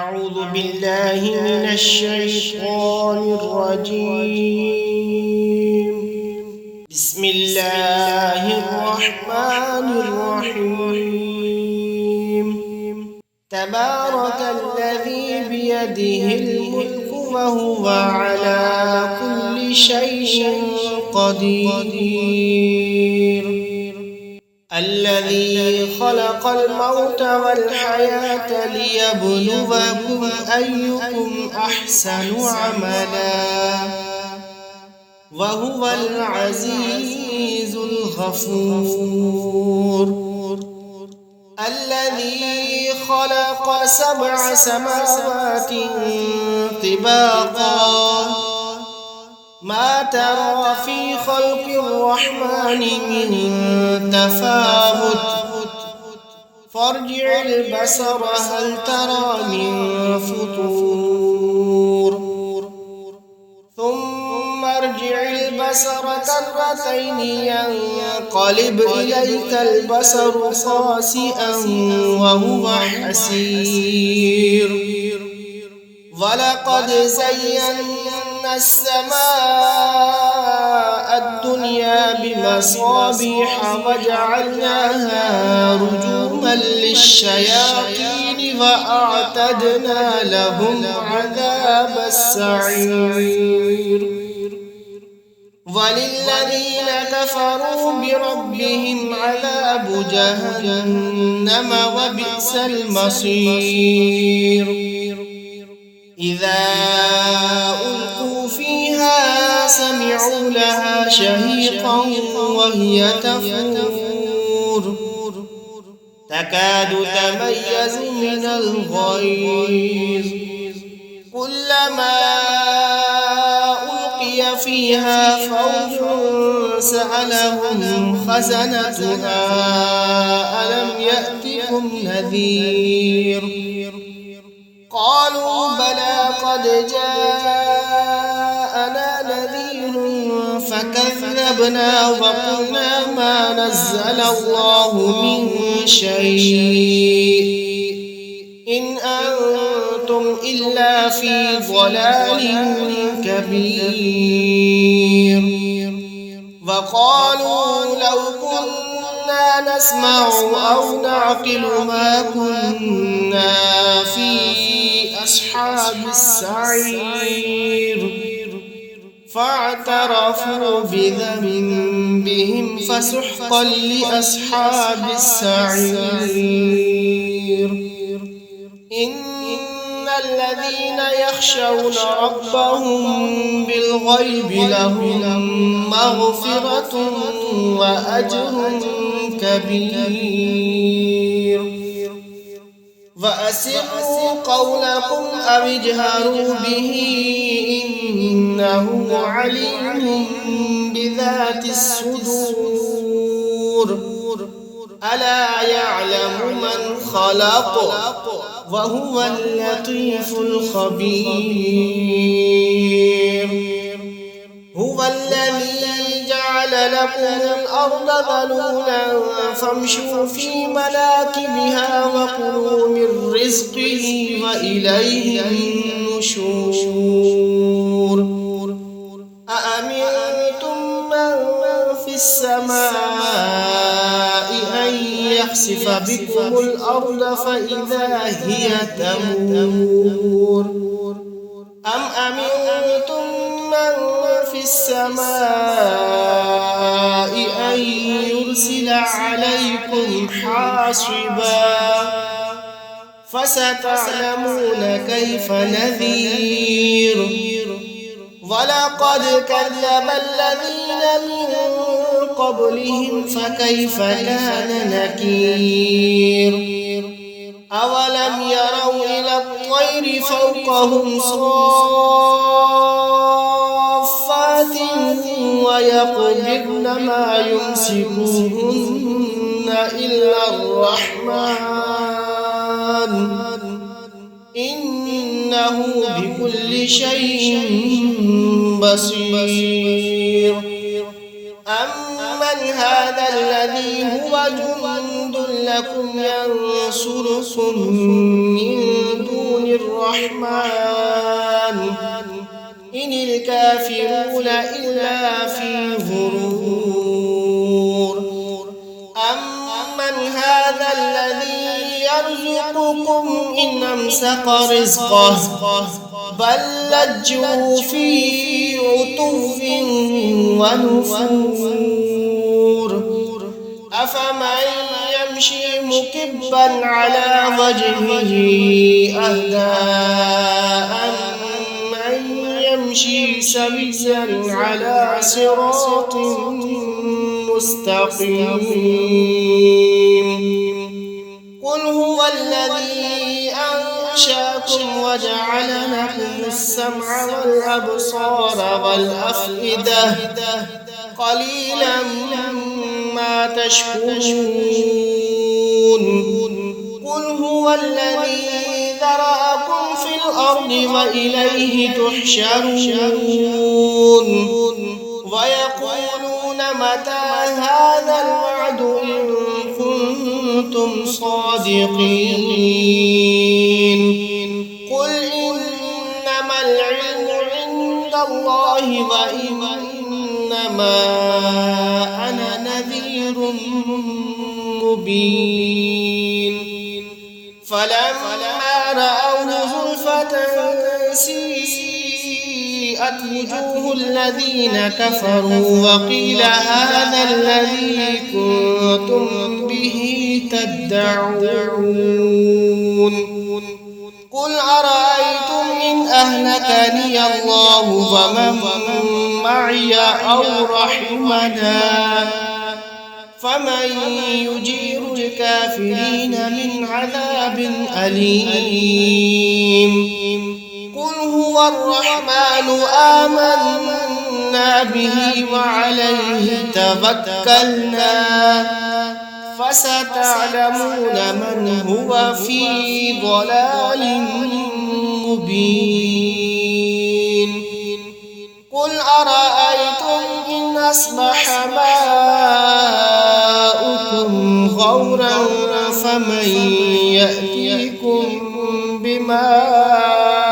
أعوذ بالله من الشيطان الرجيم. بسم الله الرحمن الرحيم. تبارك الذي بيده الملك وهو على كل شيء قدير. الذي خلق الموت والحياة ليبلوكم أيكم أحسن عملا وهو العزيز الغفور. الذي خلق 7 سماوات طباقا ما ترى في خلق الرحمن من تفاوت فارجع البصر هل ترى من فطور ثم ارجع البصر كرتين ينقلب إليك البصر خاسئا وهو حسير. ولقد زينا السماء الدنيا بمصابيح وجعلناها رجوما للشياطين وأعتدنا لهم عذاب السعير. وللذين كفروا بربهم عذاب جهنم وبئس المصير. إذا ألقوا فيها سمعوا لها شهيقا وهي تفور تكاد تميز من الغيظ كلما ألقي فيها فوج سألهم خزنتها ألم يأتكم نذير قالوا بلى قد جاءنا نذير فكذبنا وقلنا ما نزل الله من شيء إن أنتم إلا في ضلال كبير. وقالوا لو كنا نسمع أو نعقل ما كنا في أصحاب السعير فاعترفوا بذنبهم فسحقا لأصحاب السعير. إن الذين يخشون ربهم بالغيب لهم مغفرة وأجر كبير. وأسروا قولكم أو اجهروا به إنه عليم بذات الصدور. ألا يعلم من خلق وهو اللطيف الخبير. هو الذي جعل لكم الأرض ذلولا فامشوا في مناكبها وكلوا من رزقه وإليه النشور. أأمنتم من في السماء أن يخسف بكم الأرض فإذا هي تمور أم أمنتم من في السماء أن يرسل عليكم حاصبا فستعلمون كيف نذير. ولقد كذب الذين من قبلهم فكيف كان نكير. أولم يروا إلى الطير فوقهم صافات ويقبضن ما يمسكوهن إلا الرحمن إنه بكل شيء بصير. أمن هذا الذي هو جند لكم ينصركم من دون الرحمن الرحمن إن الكافرون إلا في غرور أمن هذا الذي يرزقكم إن أمسك رزقه بل لجوا في عتو ونفور أفمن يمشي مكبا على وجهه أهدى أمن يمشي سويا على صراط مستقيم قل هو الذي أنشأكم وجعل لكم السمع والأبصار والأفئدة قليلا ما تشكرون قل هو الذي ذرأكم في الأرض وإليه تحشرون ويقولون متى هذا الوعد إن كنتم صادقين قل إنما العلم عند الله وإنما أنا نذير مبين فلما رأوه زلفة سيئت وجوه الذين كفروا وقيل هذا الذي كنتم به تدعون قل أرأيتم إن أهلكني الله ومن معي أو رحمنا فمن يجير الكافرين من عذاب أليم قل هو الرحمن آمنا به وعليه توكلنا فستعلمون من هو في ضلال مبين قل أرأيتم إن أصبح ماؤكم غورا فمن يأتيكم بماء